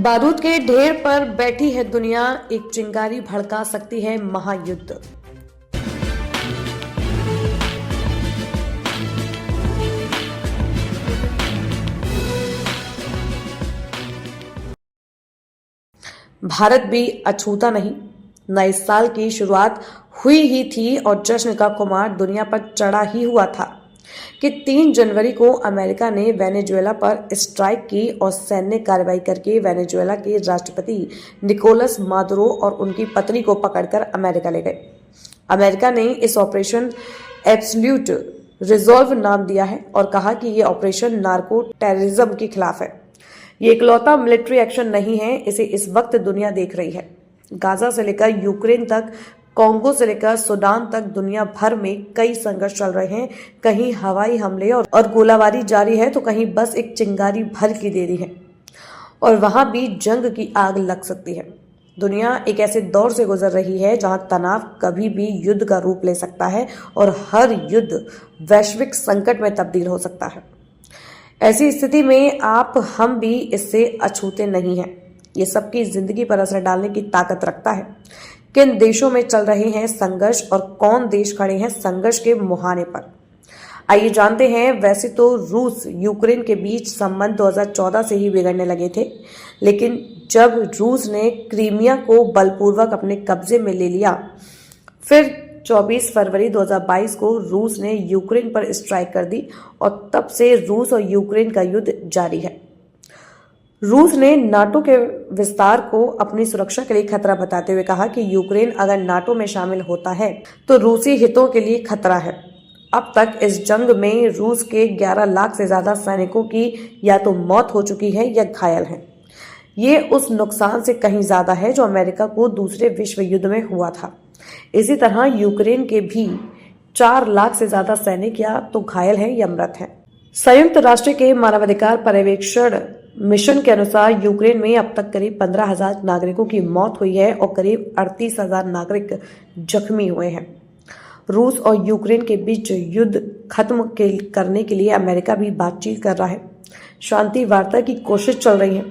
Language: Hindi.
बारूद के ढेर पर बैठी है दुनिया, एक चिंगारी भड़का सकती है महायुद्ध। भारत भी अछूता नहीं। नए साल की शुरुआत हुई ही थी और जश्न का खुमार दुनिया पर चढ़ा ही हुआ था कि 3 जनवरी को अमेरिका ने वेनेजुएला पर स्ट्राइक की और सैन्य कार्रवाई करके वेनेजुएला के राष्ट्रपति निकोलस मादुरो और उनकी पत्नी को पकड़कर अमेरिका ले गए। अमेरिका ने इस ऑपरेशन एब्सोल्यूट रिजॉल्व नाम दिया है और कहा कि ये ऑपरेशन नार्को टेररिज्म के खिलाफ है। ये इकलौता मिलिट्री एक्शन नहीं है, इसे इस वक्त दुनिया देख रही है। गाजा से लेकर यूक्रेन तक, कॉन्गो से लेकर सूडान तक दुनिया भर में कई संघर्ष चल रहे हैं। कहीं हवाई हमले और गोलाबारी जारी है तो कहीं बस एक चिंगारी भर की देरी है और वहां भी जंग की आग लग सकती है। दुनिया एक ऐसे दौर से गुजर रही है जहां तनाव कभी भी युद्ध का रूप ले सकता है और हर युद्ध वैश्विक संकट में तब्दील हो सकता है। ऐसी स्थिति में हम भी इससे अछूते नहीं हैं। ये सबकी जिंदगी पर असर डालने की ताकत रखता है। किन देशों में चल रहे हैं संघर्ष और कौन देश खड़े हैं संघर्ष के मुहाने पर, आइए जानते हैं। वैसे तो रूस यूक्रेन के बीच संबंध 2014 से ही बिगड़ने लगे थे, लेकिन जब रूस ने क्रीमिया को बलपूर्वक अपने कब्जे में ले लिया, फिर 24 फरवरी 2022 को रूस ने यूक्रेन पर स्ट्राइक कर दी और तब से रूस और यूक्रेन का युद्ध जारी है। रूस ने नाटो के विस्तार को अपनी सुरक्षा के लिए खतरा बताते हुए कहा कि यूक्रेन अगर नाटो में शामिल होता है तो रूसी हितों के लिए खतरा है। अब तक इस जंग में रूस के 11 लाख से ज्यादा सैनिकों की या तो मौत हो चुकी है या घायल हैं। ये उस नुकसान से कहीं ज्यादा है जो अमेरिका को दूसरे विश्व युद्ध में हुआ था। इसी तरह यूक्रेन के भी 4 लाख से ज्यादा सैनिक या तो घायल हैं या मृत हैं। संयुक्त राष्ट्र के मानवाधिकार पर्यवेक्षण मिशन के अनुसार यूक्रेन में अब तक करीब 15,000 नागरिकों की मौत हुई है और करीब 38,000 नागरिक जख्मी हुए हैं। रूस और यूक्रेन के बीच युद्ध खत्म करने के लिए अमेरिका भी बातचीत कर रहा है। शांति वार्ता की कोशिश चल रही है।